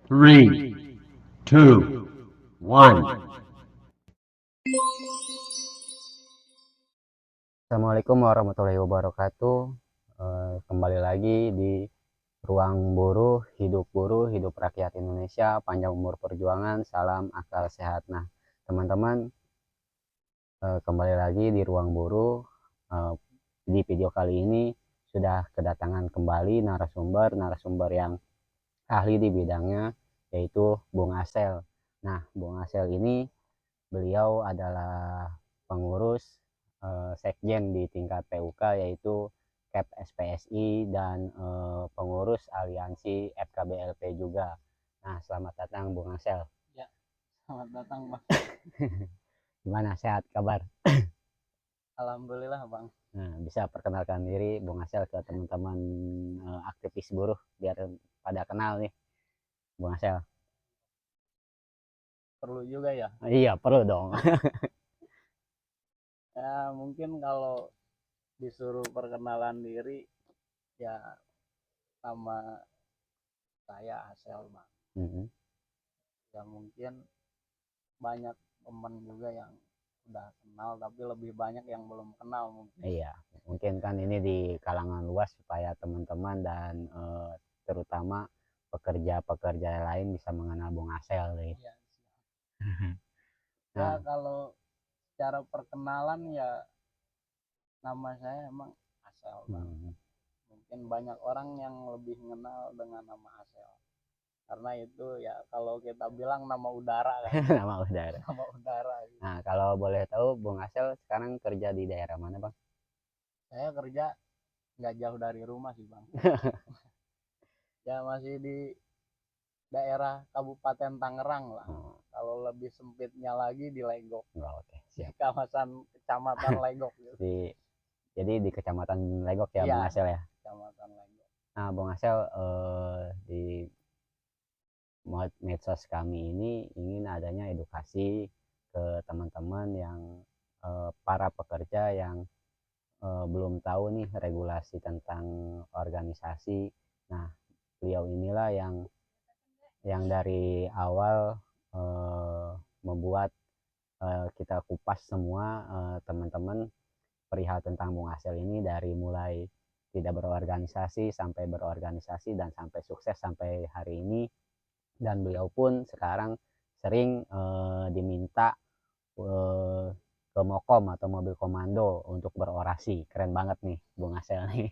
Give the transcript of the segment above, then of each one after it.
Three, two, one. Assalamualaikum warahmatullahi wabarakatuh. Kembali lagi di Ruang Buruh, Hidup Rakyat Indonesia, panjang umur perjuangan, salam akal sehat. Nah, teman-teman, kembali lagi di Ruang Buruh. Di video kali ini sudah kedatangan kembali narasumber yang ahli di bidangnya, yaitu Bung Asel. Nah, Bung Asel ini beliau adalah pengurus sekjen di tingkat PUK, yaitu KEP SPSI, dan pengurus aliansi FKBLP juga. Nah, selamat datang Bung Asel. Ya, selamat datang Bang. Gimana, sehat kabar? Alhamdulillah Bang. Nah, bisa perkenalkan diri Bung Asel ke teman-teman aktivis buruh biar pada kenal nih Bung Asel. Perlu juga ya. Iya, perlu dong. Ya mungkin kalau disuruh perkenalan diri, ya nama saya Asel Bang. Ya mungkin banyak teman juga yang udah kenal, tapi lebih banyak yang belum kenal mungkin. Iya, mungkin kan ini di kalangan luas supaya teman-teman dan terutama pekerja-pekerja lain bisa mengenal Bung Asel nih. Ya, Nah, ya kalau secara perkenalan ya nama saya emang Asel Bang. Mungkin banyak orang yang lebih mengenal dengan nama Asel. Karena itu ya kalau kita bilang nama udara kan. nama udara. Nama udara gitu. Nah, kalau boleh tahu Bung Asel sekarang kerja di daerah mana, Bang? Saya kerja nggak jauh dari rumah sih Bang. Ya masih di daerah Kabupaten Tangerang lah. Kalau lebih sempitnya lagi di Legok. Oke, siap. Di kawasan Kecamatan Legok gitu. Jadi di Kecamatan Legok ya, Bung Asel ya? Kecamatan Legok. Nah, Bung Asel, di medsos kami ini ingin adanya edukasi ke teman-teman yang para pekerja yang belum tahu nih regulasi tentang organisasi. Nah, beliau inilah yang dari awal membuat kita kupas semua teman-teman perihal tentang Bung Asel ini, dari mulai tidak berorganisasi sampai berorganisasi dan sampai sukses sampai hari ini. Dan beliau pun sekarang sering diminta ke Mokom atau mobil komando untuk berorasi. Keren banget nih Bung Asel nih.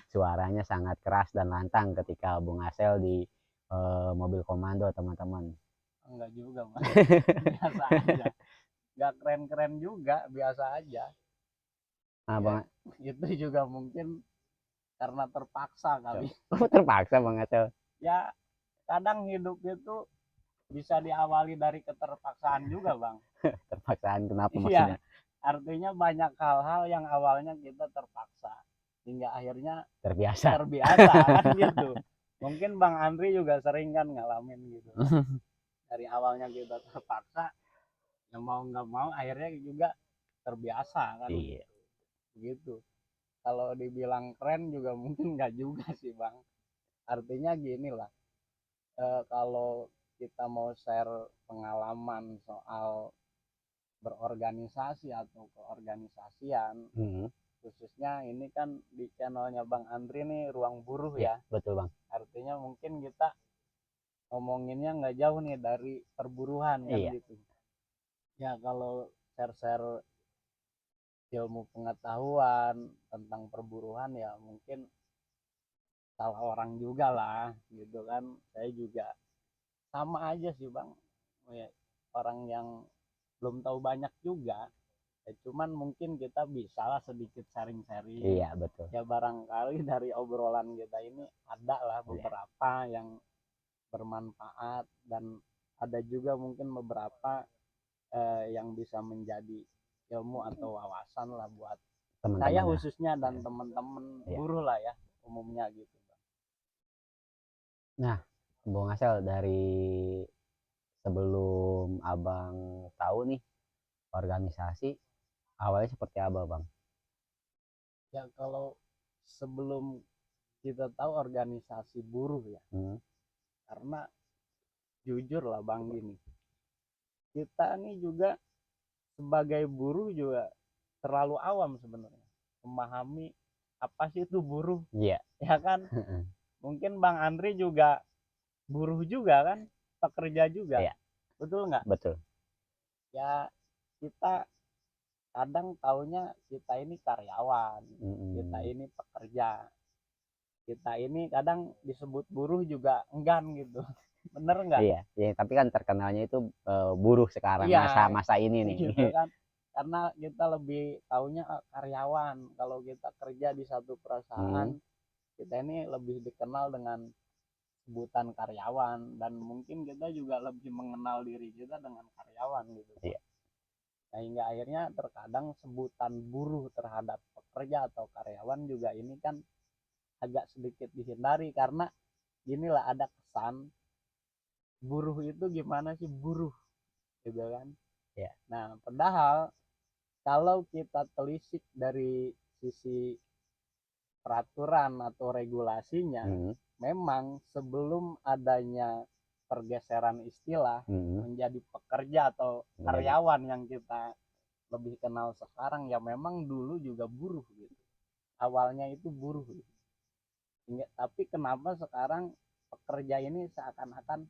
Suaranya sangat keras dan lantang ketika Bung Asel di mobil komando, teman-teman. Enggak juga Mas. Biasa aja. Enggak keren-keren juga, biasa aja. Nah, Ya, Bang, itu juga mungkin karena terpaksa kali. terpaksa Bang Asel. Ya kadang hidup itu bisa diawali dari keterpaksaan juga Bang. Terpaksaan kenapa Iya, maksudnya? artinya banyak hal-hal yang awalnya kita terpaksa hingga akhirnya Terbiasa. kan gitu. Mungkin Bang Andri juga sering kan ngalamin gitu. Dari awalnya kita terpaksa, ya mau nggak mau akhirnya juga terbiasa kan. Iya. Gitu. Kalau dibilang keren juga mungkin nggak juga sih Bang. Artinya gini lah, kalau kita mau share pengalaman soal berorganisasi atau keorganisasian, khususnya ini kan di channelnya Bang Andri nih, Ruang Buruh ya. Betul Bang. Artinya mungkin kita ngomonginnya nggak jauh nih dari perburuhan kan gitu. Ya kalau share-share ilmu pengetahuan tentang perburuhan ya mungkin salah orang juga lah gitu kan. Saya juga sama aja sih Bang, ya, orang yang belum tahu banyak juga ya, cuman mungkin kita bisa lah sedikit sharing-sharing. Iya betul. Ya barangkali dari obrolan kita ini ada lah beberapa yang bermanfaat, dan ada juga mungkin beberapa yang bisa menjadi ilmu atau wawasan lah buat teman-teman saya khususnya dan teman-teman buruh lah ya umumnya gitu. Nah, Bung Asel, dari sebelum Abang tahu nih organisasi, awalnya seperti apa Bang? Ya kalau sebelum kita tahu organisasi buruh ya, karena jujur lah Bang, gini, kita nih juga sebagai buruh juga terlalu awam sebenarnya memahami apa sih itu buruh, Iya. ya kan. Mungkin Bang Andri juga buruh juga kan, pekerja juga, Iya. betul nggak? Betul. Ya kita kadang taunya kita ini karyawan, kita ini pekerja, kita ini kadang disebut buruh juga enggan gitu. Bener nggak? Iya, ya, tapi kan terkenalnya itu buruh sekarang, Iya, masa-masa ini nih. gitu kan. Karena kita lebih taunya karyawan. Kalau kita kerja di satu perusahaan, kita ini lebih dikenal dengan sebutan karyawan, dan mungkin kita juga lebih mengenal diri kita dengan karyawan gitu. Iya. Sehingga akhirnya terkadang sebutan buruh terhadap pekerja atau karyawan juga ini kan agak sedikit dihindari, karena inilah ada kesan buruh itu gimana sih buruh gitu kan. Ya. Nah padahal kalau kita telisik dari sisi peraturan atau regulasinya, memang sebelum adanya pergeseran istilah menjadi pekerja atau karyawan yang kita lebih kenal sekarang, ya memang dulu juga buruh gitu. Awalnya itu buruh gitu. Tapi kenapa sekarang pekerja ini seakan-akan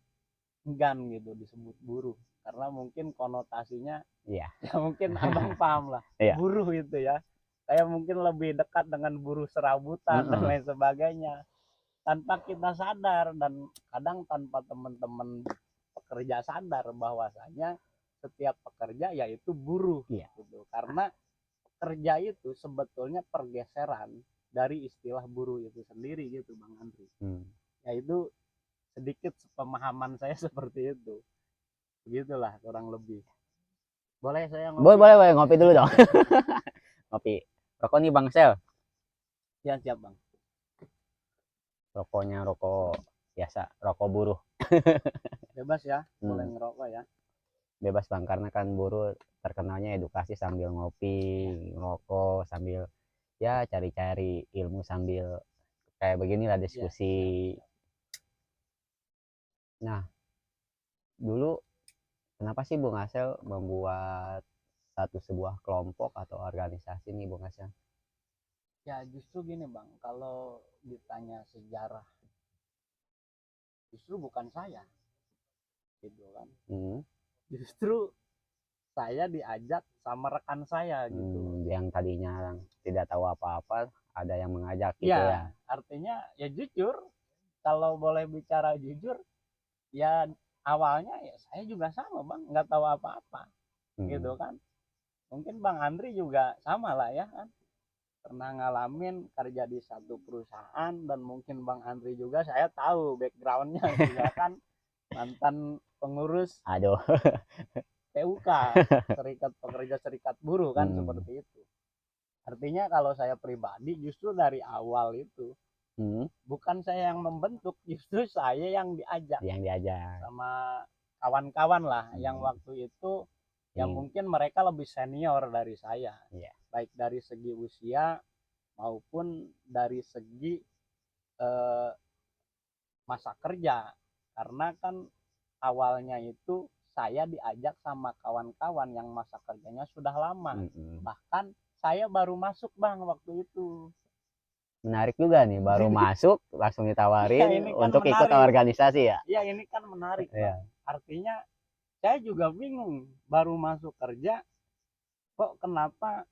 enggan gitu disebut buruh? Karena mungkin konotasinya ya mungkin abang paham lah. Buruh itu ya kayak mungkin lebih dekat dengan buruh serabutan dan lain sebagainya, tanpa kita sadar, dan kadang tanpa teman-teman pekerja sadar bahwasanya setiap pekerja yaitu buruh gitu. Karena pekerja itu sebetulnya pergeseran dari istilah buruh itu sendiri gitu Bang Andri. Yaitu sedikit pemahaman saya seperti itu. Begitulah kurang lebih. Boleh saya ngopi? Boleh ngopi dulu dong. Ngopi. Rokok nih Bang Sel. Ya siap Bang. Rokoknya rokok biasa, rokok buruh. Bebas ya, boleh ngerokok ya. Bebas Bang, karena kan buruh terkenalnya edukasi sambil ngopi, ngerokok sambil ya cari-cari ilmu sambil kayak beginilah diskusi. Nah, dulu kenapa sih Bung Asel membuat sebuah kelompok atau organisasi nih Bung Asel? Ya justru gini Bang, kalau ditanya sejarah, justru bukan saya gitu kan. Justru saya diajak sama rekan saya gitu. Yang tadinya tidak tahu apa-apa, ada yang mengajak gitu ya. Artinya ya jujur, kalau boleh bicara jujur, ya awalnya ya saya juga sama Bang, nggak tahu apa-apa gitu kan. Mungkin Bang Andri juga sama lah ya kan, pernah ngalamin kerja di satu perusahaan, dan mungkin Bang Andri juga saya tahu backgroundnya juga kan mantan pengurus PUK, Serikat Pekerja Serikat Buruh kan, seperti itu. Artinya kalau saya pribadi justru dari awal itu bukan saya yang membentuk, justru saya yang diajak sama kawan-kawan lah yang waktu itu yang mungkin mereka lebih senior dari saya, baik dari segi usia maupun dari segi masa kerja. Karena kan awalnya itu saya diajak sama kawan-kawan yang masa kerjanya sudah lama. Bahkan saya baru masuk Bang waktu itu. Menarik juga nih, baru masuk langsung ditawarin kan untuk menarik. Ikut organisasi ya. Iya ini kan menarik Bang. Artinya saya juga bingung, baru masuk kerja kok kenapa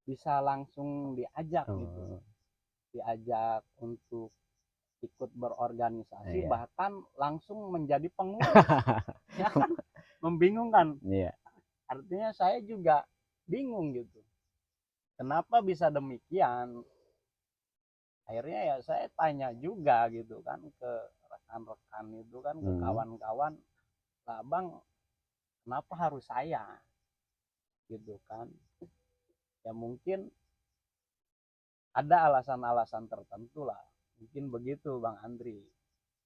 bisa langsung diajak gitu. Diajak untuk ikut berorganisasi, bahkan langsung menjadi pengurus. Ya kan membingungkan. Artinya saya juga bingung gitu, kenapa bisa demikian. Akhirnya ya saya tanya juga gitu kan ke rekan-rekan itu kan, ke kawan-kawan, lah Bang kenapa harus saya gitu kan. Ya mungkin ada alasan-alasan tertentu lah, mungkin begitu Bang Andri.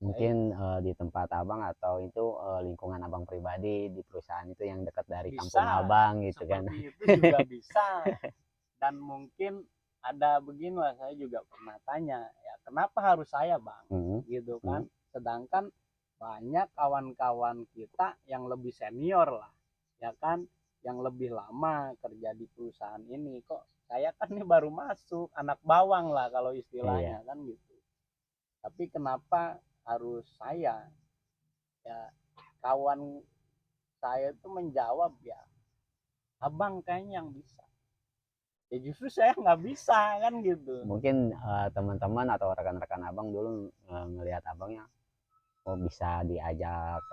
Mungkin di tempat abang atau itu lingkungan abang pribadi di perusahaan itu yang dekat dari kampung abang gitu kan. Itu juga bisa. Dan mungkin ada beginilah, saya juga pernah tanya ya kenapa harus saya Bang gitu kan, sedangkan banyak kawan-kawan kita yang lebih senior lah, ya kan, yang lebih lama kerja di perusahaan ini. Kok saya kan nih baru masuk, anak bawang lah kalau istilahnya kan gitu. Tapi kenapa harus saya? Ya kawan saya itu menjawab, ya abang kayaknya yang bisa. Ya justru saya nggak bisa kan gitu. Mungkin teman-teman atau rekan-rekan abang dulu ngelihat abangnya, oh bisa diajak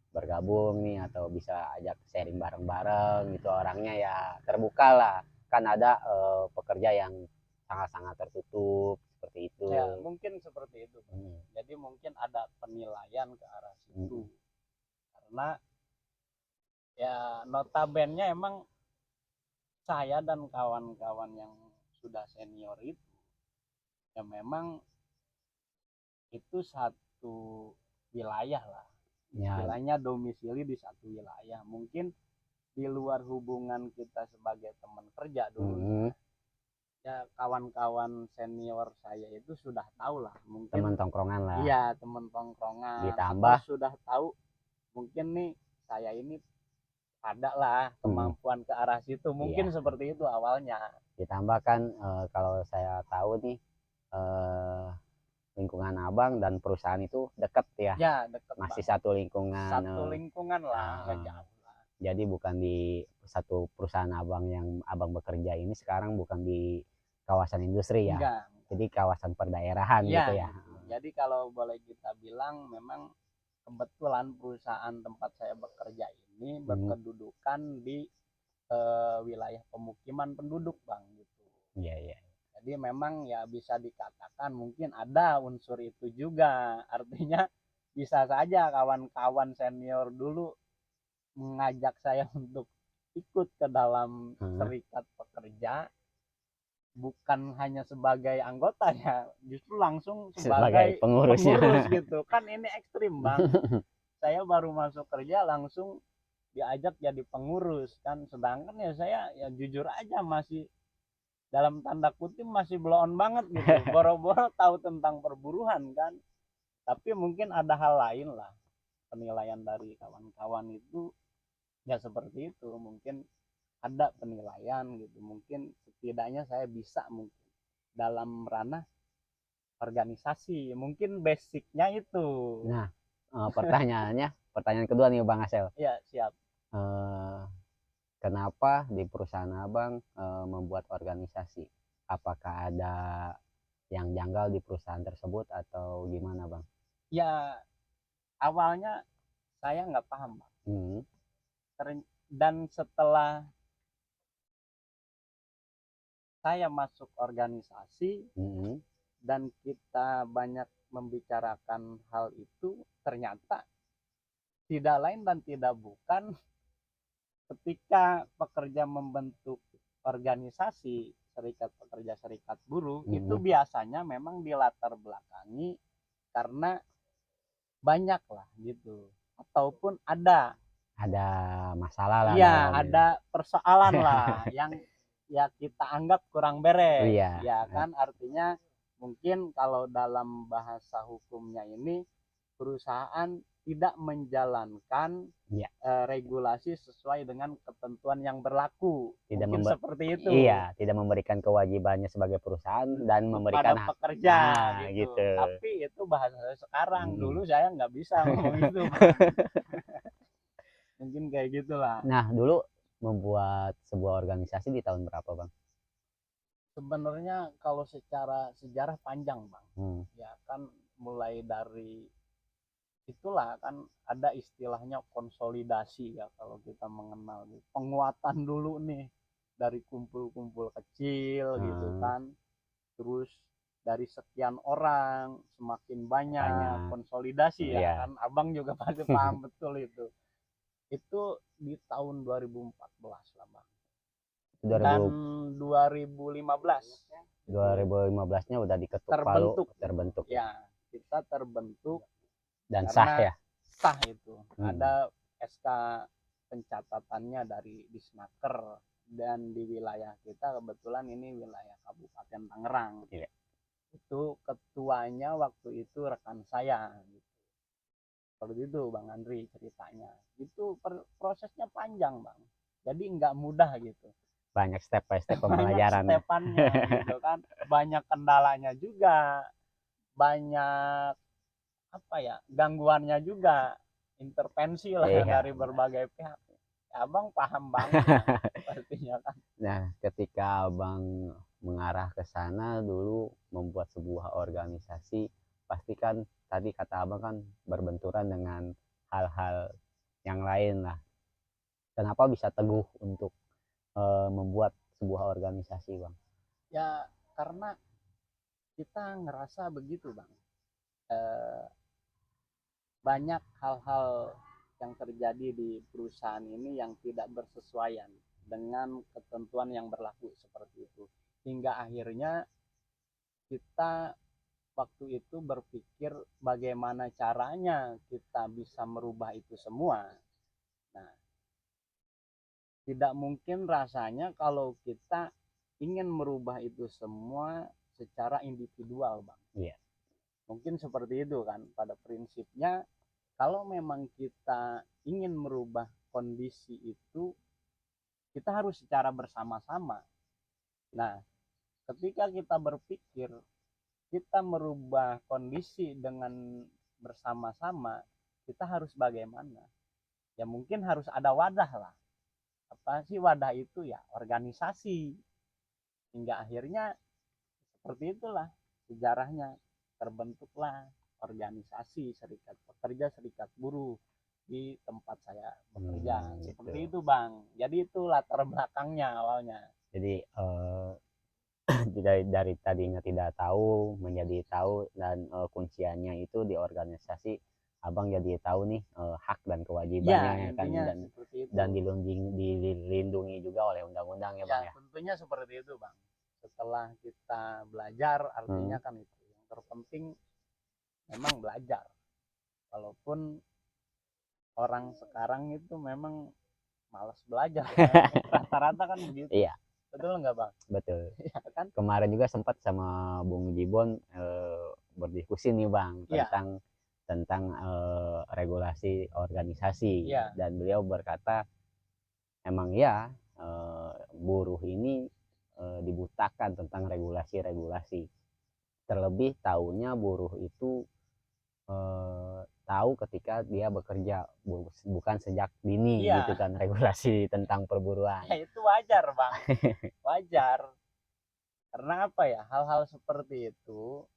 bergabung nih, atau bisa ajak sharing bareng-bareng gitu, orangnya ya terbuka lah. Kan ada pekerja yang sangat-sangat tertutup seperti itu. Ya mungkin seperti itu. Jadi mungkin ada penilaian ke arah situ. Karena ya notabene emang saya dan kawan-kawan yang sudah senior itu ya memang itu satu wilayah lah, Ya, istilahnya domisili di satu wilayah. Mungkin di luar hubungan kita sebagai teman kerja dulu, ya kawan-kawan senior saya itu sudah tahu lah, mungkin teman tongkrongan lah. iya teman tongkrongan, Ditambah atau sudah tahu mungkin nih saya ini ada lah kemampuan ke arah situ, mungkin seperti itu awalnya. Ditambah kan kalau saya tahu nih, lingkungan abang dan perusahaan itu dekat ya. Ya dekat, masih banget. Satu lingkungan. Satu lingkungan lah, nggak jauh lah. Jadi bukan di satu perusahaan abang yang abang bekerja ini sekarang bukan di kawasan industri ya. Enggak. Jadi kawasan perdaerahan gitu ya. Jadi kalau boleh kita bilang memang kebetulan perusahaan tempat saya bekerja ini berkedudukan di wilayah pemukiman penduduk, Bang, gitu. Iya. Jadi memang ya bisa dikatakan mungkin ada unsur itu juga. Artinya bisa saja kawan-kawan senior dulu mengajak saya untuk ikut ke dalam serikat pekerja, bukan hanya sebagai anggota ya, justru langsung sebagai pengurus gitu kan. Ini ekstrim, Bang. Saya baru masuk kerja langsung diajak jadi pengurus kan, sedangkan ya saya ya jujur aja masih dalam tanda kutip masih blow-on banget gitu. Boro-boro tahu tentang perburuhan kan, tapi mungkin ada hal lain lah, penilaian dari kawan-kawan itu ya seperti itu. Mungkin ada penilaian gitu, mungkin setidaknya saya bisa mungkin dalam ranah organisasi, mungkin basicnya itu. Nah, pertanyaan kedua nih Bang Asel. Ya siap. Kenapa di perusahaan abang membuat organisasi? Apakah ada yang janggal di perusahaan tersebut atau gimana, Bang? Ya awalnya saya nggak paham, Bang. Dan setelah saya masuk organisasi dan kita banyak membicarakan hal itu, ternyata tidak lain dan tidak bukan ketika pekerja membentuk organisasi serikat pekerja serikat buruh itu biasanya memang dilatar belakangi karena banyak lah gitu, ataupun ada masalah lah, iya ada persoalan lah yang ya kita anggap kurang beres. Ya kan, artinya mungkin kalau dalam bahasa hukumnya ini perusahaan tidak menjalankan regulasi sesuai dengan ketentuan yang berlaku, mungkin seperti itu. Iya, tidak memberikan kewajibannya sebagai perusahaan dan memberikan hak pekerja gitu. Tapi itu bahasa saya sekarang, dulu saya nggak bisa ngomong itu. Mungkin kayak gitulah. Nah, dulu membuat sebuah organisasi di tahun berapa, Bang? Sebenarnya kalau secara sejarah panjang, Bang. Ya kan mulai dari itulah kan ada istilahnya konsolidasi ya kalau kita mengenal gitu. Penguatan dulu nih dari kumpul-kumpul kecil gitu kan. Terus dari sekian orang semakin banyaknya konsolidasi ya kan. Abang juga pasti paham betul itu. Itu di tahun 2014 lah, Bang. Dan 2015-nya udah diketuk palu, terbentuk. Ya, kita terbentuk dan sah ya. Sah itu. Ada SK pencatatannya dari Disnaker, dan di wilayah kita kebetulan ini wilayah Kabupaten Tangerang. Itu ketuanya waktu itu rekan saya gitu. Seperti itu Bang Andri ceritanya. Itu prosesnya panjang Bang. Jadi nggak mudah gitu. Banyak step by step Banyak pembelajaran. stepannya gitu kan. Banyak kendalanya juga. Banyak apa ya, gangguannya juga. Intervensi lah Iya. dari berbagai pihak. Ya, Abang paham banget lah, artinya kan. Nah, ketika Abang mengarah ke sana dulu membuat sebuah organisasi, pasti kan tadi kata Abang kan berbenturan dengan hal-hal yang lain lah. Kenapa bisa teguh untuk membuat sebuah organisasi, Bang? Ya karena kita ngerasa begitu Bang. Banyak hal-hal yang terjadi di perusahaan ini yang tidak bersesuaian dengan ketentuan yang berlaku seperti itu. Hingga akhirnya kita waktu itu berpikir bagaimana caranya kita bisa merubah itu semua. Nah, tidak mungkin rasanya kalau kita ingin merubah itu semua secara individual, Bang. Iya. Mungkin seperti itu kan pada prinsipnya. Kalau memang kita ingin merubah kondisi itu, kita harus secara bersama-sama. Nah, ketika kita berpikir kita merubah kondisi dengan bersama-sama, kita harus bagaimana? Ya mungkin harus ada wadah lah. Apa sih wadah itu? Ya organisasi. Hingga akhirnya seperti itulah sejarahnya, terbentuklah organisasi serikat pekerja, serikat buruh di tempat saya bekerja. Seperti itu Bang. Jadi itu latar belakangnya awalnya. Jadi dari tadinya tidak tahu menjadi tahu, dan kunciannya itu di organisasi Abang jadi tahu nih hak dan kewajibannya Ya, kan, dan dilindungi juga oleh undang-undang ya Bang ya. Tentunya seperti itu Bang. Setelah kita belajar, artinya kan itu yang terpenting memang belajar. Walaupun orang sekarang itu memang malas belajar ya. Rata-rata kan begitu. Iya. Betul nggak Bang? Betul. Ya, kan? Kemarin juga sempat sama Bung Jibon berdiskusi nih Bang tentang regulasi organisasi. Dan beliau berkata emang ya buruh ini dibutakan tentang regulasi-regulasi. Terlebih tahunya buruh itu tahu ketika dia bekerja, bukan sejak dini gitu kan, regulasi tentang perburuan. Ya itu wajar Bang. Wajar. Karena apa ya, hal-hal seperti itu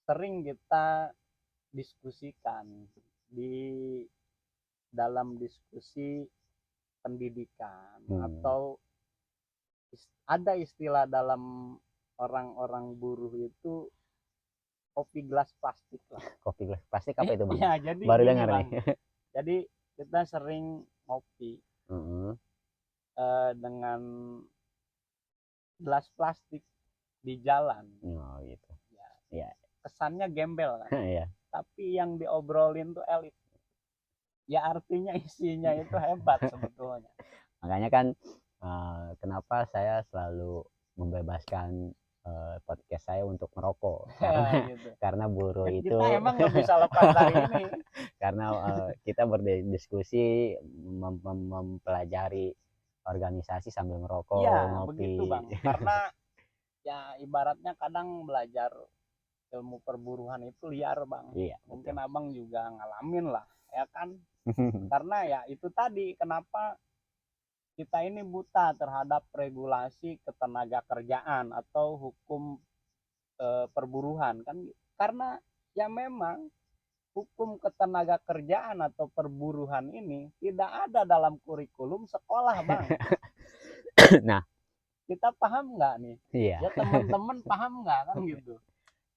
sering kita diskusikan di dalam diskusi pendidikan, atau ada istilah dalam orang-orang buruh itu kopi gelas plastik lah. Kopi gelas plastik apa itu Bang? Ya, jadi baru dengar nih. Jadi kita sering ngopi dengan gelas plastik di jalan. Oh gitu. Ya. Kesannya gembel kan. Iya. Tapi yang diobrolin tuh elit. Ya artinya isinya itu hebat sebetulnya. Makanya kan kenapa saya selalu membebaskan podcast saya untuk merokok, karena buruh itu kita emang nggak bisa lepas dari ini. Karena kita berdiskusi mempelajari organisasi sambil merokok, ngopi. Begitu Bang. Karena ya ibaratnya kadang belajar ilmu perburuhan itu liar Bang. Iya, mungkin betul. Abang juga ngalamin lah ya kan. Karena ya itu tadi kenapa kita ini buta terhadap regulasi ketenaga kerjaan atau hukum perburuhan kan, karena ya memang hukum ketenaga kerjaan atau perburuhan ini tidak ada dalam kurikulum sekolah Bang. Nah, kita paham nggak nih? Iya. Ya teman-teman paham nggak kan gitu?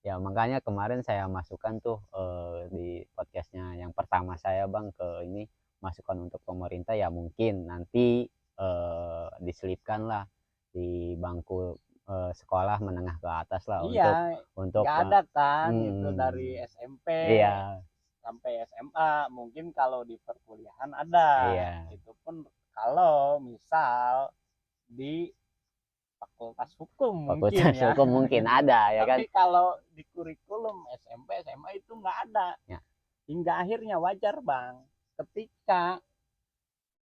Ya makanya kemarin saya masukkan tuh di podcastnya yang pertama saya Bang ke ini, masukan untuk pemerintah ya mungkin nanti diselipkan lah di bangku sekolah menengah ke atas lah. Iya, untuk nggak ada kan itu dari SMP sampai SMA. Mungkin kalau di perkuliahan ada. Itu pun kalau misal di fakultas hukum mungkin ada ya kan. Tapi kalau di kurikulum SMP SMA itu nggak ada. hingga akhirnya wajar Bang, ketika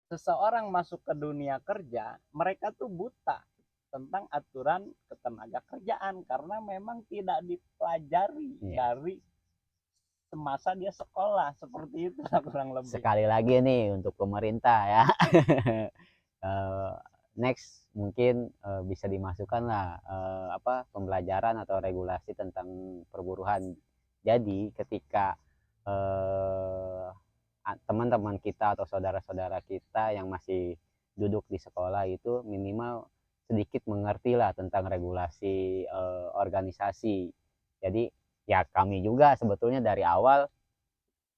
seseorang masuk ke dunia kerja, mereka tuh buta tentang aturan ketenaga kerjaan karena memang tidak dipelajari dari semasa dia sekolah, seperti itu kurang lebih. Sekali lagi nih untuk pemerintah ya. Next mungkin bisa dimasukkan lah pembelajaran atau regulasi tentang perburuhan. Jadi ketika teman-teman kita atau saudara-saudara kita yang masih duduk di sekolah itu minimal sedikit mengerti lah tentang regulasi organisasi. Jadi ya kami juga sebetulnya dari awal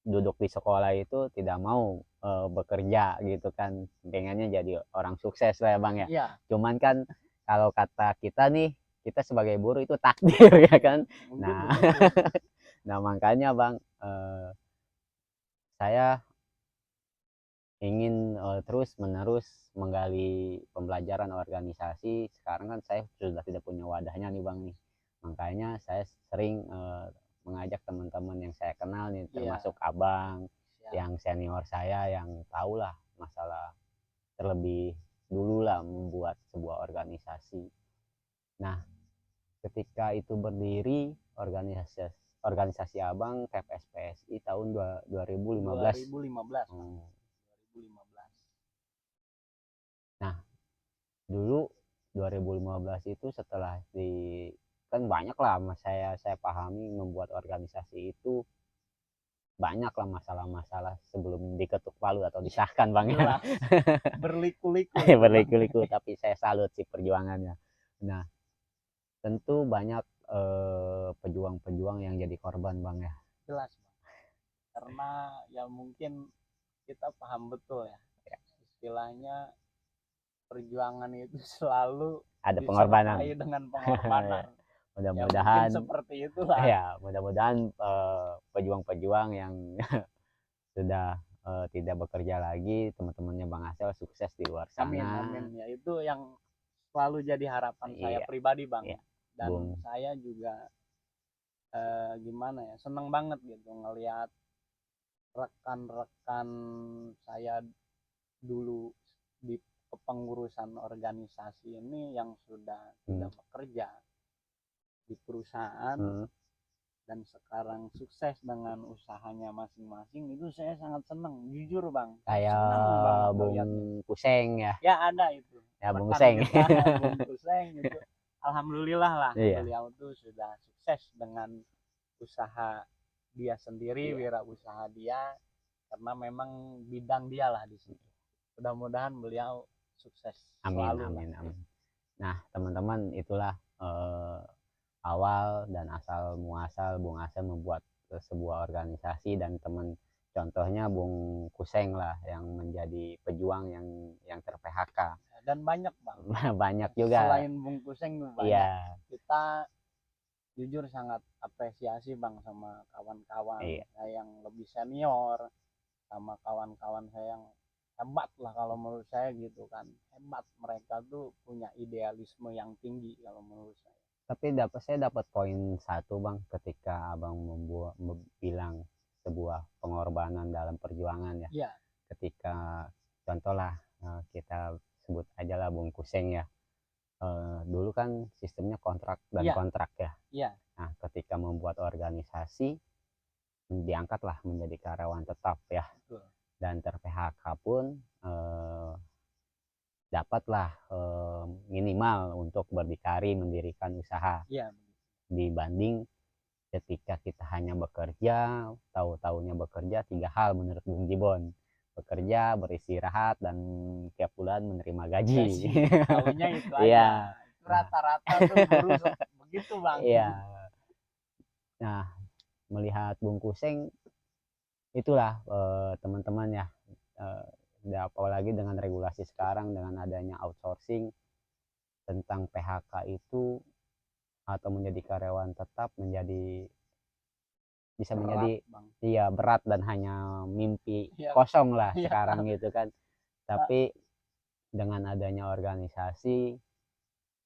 duduk di sekolah itu tidak mau bekerja gitu kan, pengennya jadi orang sukses lah ya Bang ya. Iya. Cuman kan kalau kata kita nih, kita sebagai buruh itu takdir ya kan. Nah nah makanya Bang, saya ingin terus menerus menggali pembelajaran organisasi. Sekarang kan saya sudah tidak punya wadahnya nih Bang nih, makanya saya sering mengajak teman-teman yang saya kenal nih, termasuk abang yang senior saya yang tahulah masalah terlebih dulu lah membuat sebuah organisasi. Nah ketika itu berdiri organisasi abang KPSPSI tahun 2015. Nah dulu 2015 itu setelah kan banyak lah saya pahami membuat organisasi itu banyak lah masalah-masalah sebelum diketuk palu atau disahkan Bang ya. Berliku-liku berliku-liku tapi saya salut sih perjuangannya. Nah tentu banyak pejuang-pejuang yang jadi korban Bang ya. Jelas Bang, karena ya mungkin kita paham betul ya, istilahnya perjuangan itu selalu ada pengorbanan dengan pengorbanan. mudah-mudahan ya, seperti itulah ya, mudah-mudahan pejuang-pejuang yang sudah tidak bekerja lagi, teman-temannya Bang Asel sukses di luar sana. Amin, amin. Ya itu yang selalu jadi harapan saya pribadi Bang. Dan saya juga gimana ya, seneng banget gitu ngelihat rekan-rekan saya dulu di kepengurusan organisasi ini yang sudah tidak bekerja di perusahaan dan sekarang sukses dengan usahanya masing-masing. Itu saya sangat senang, jujur Bang. Kayak Bung Kuseng ya. Ya ada itu. Ya Bung Kuseng. Bung Kuseng itu alhamdulillah lah beliau tuh sudah sukses dengan usaha dia sendiri, wirausaha dia, karena memang bidang dia lah di situ. Mudah-mudahan beliau sukses selalu. Amin. Nah teman-teman, itulah awal dan asal muasal Bung Asel membuat sebuah organisasi, dan teman contohnya Bung Kuseng lah yang menjadi pejuang yang ter-PHK. Dan banyak Bang. Banyak juga. Selain Bung Kuseng banyak. Kita jujur sangat apresiasi Bang sama kawan-kawan saya yang lebih senior, sama kawan-kawan saya yang hebat lah kalau menurut saya gitu kan. Hebat, mereka tuh punya idealisme yang tinggi kalau menurut saya. Tapi saya dapat poin satu Bang ketika Abang bilang sebuah pengorbanan dalam perjuangan ya. Ketika contoh lah kita sebut aja lah Bung Kuseng ya. Dulu kan sistemnya kontrak dan kontrak ya. Nah ketika membuat organisasi diangkatlah menjadi karyawan tetap ya. Dan ter-PHK pun dapatlah minimal untuk berdikari mendirikan usaha. Dibanding ketika kita hanya bekerja, tahu-tahunya bekerja 3 hal menurut Bung Jibon: bekerja, beristirahat, dan tiap bulan menerima gaji. Tahunya itu aja. Itu rata-rata tuh buruh begitu Bang. Nah melihat Bung Kuseng, itulah teman-teman ya, apalagi dengan regulasi sekarang dengan adanya outsourcing, tentang PHK itu atau menjadi karyawan tetap bisa menjadi berat dan hanya mimpi kosong lah sekarang gitu kan. Tapi dengan adanya organisasi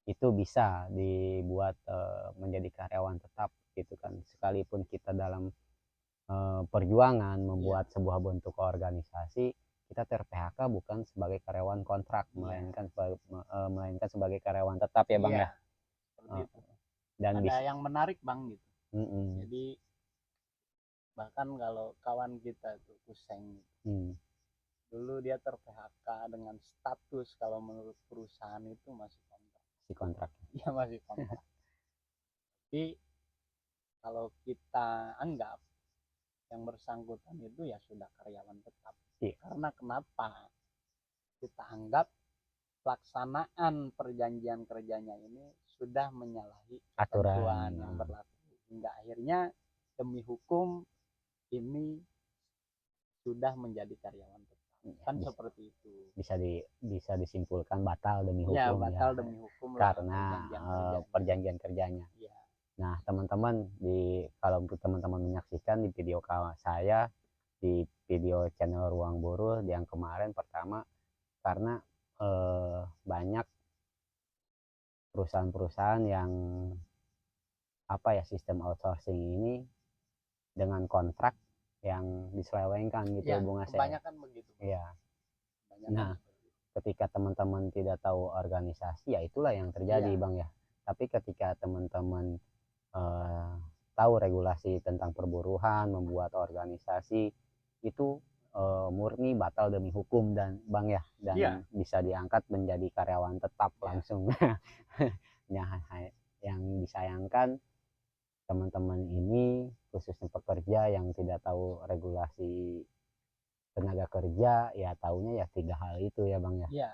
itu bisa dibuat menjadi karyawan tetap gitu kan, sekalipun kita dalam perjuangan membuat sebuah bentuk organisasi, kita ter-PHK bukan sebagai karyawan kontrak, melainkan sebagai karyawan tetap ya Bang Iya, ya. seperti itu. Dan Ada bisa yang menarik Bang gitu. Jadi bahkan kalau kawan kita itu Kuseng dulu dia ter-PHK dengan status kalau menurut perusahaan itu masih kontrak. si kontrak. Iya masih kontrak. Tapi kalau kita anggap yang bersangkutan itu ya sudah karyawan tetap. Iya. Karena kenapa? Kita anggap pelaksanaan perjanjian kerjanya ini sudah menyalahi Aturan yang berlaku. Hingga akhirnya demi hukum ini sudah menjadi karyawan tetap. Kan bisa, seperti itu. bisa disimpulkan batal demi hukum Ya, batal demi hukum lah, karena perjanjian kerjanya. Ya. Nah, teman-teman kalau teman-teman menyaksikan di video saya di video channel Ruang Buruh yang kemarin pertama, karena banyak perusahaan-perusahaan yang sistem outsourcing ini dengan kontrak yang diselewengkan gitu ya, Bung Asep. Kebanyakan begitu. Iya. Nah, ketika teman-teman tidak tahu organisasi, ya itulah yang terjadi Bang ya. Tapi ketika teman-teman tahu regulasi tentang perburuhan, membuat organisasi, itu murni batal demi hukum dan Bang ya, dan bisa diangkat menjadi karyawan tetap langsung. Yang disayangkan teman-teman ini khususnya pekerja yang tidak tahu regulasi tenaga kerja, ya taunya ya 3 hal itu ya Bang ya. Iya,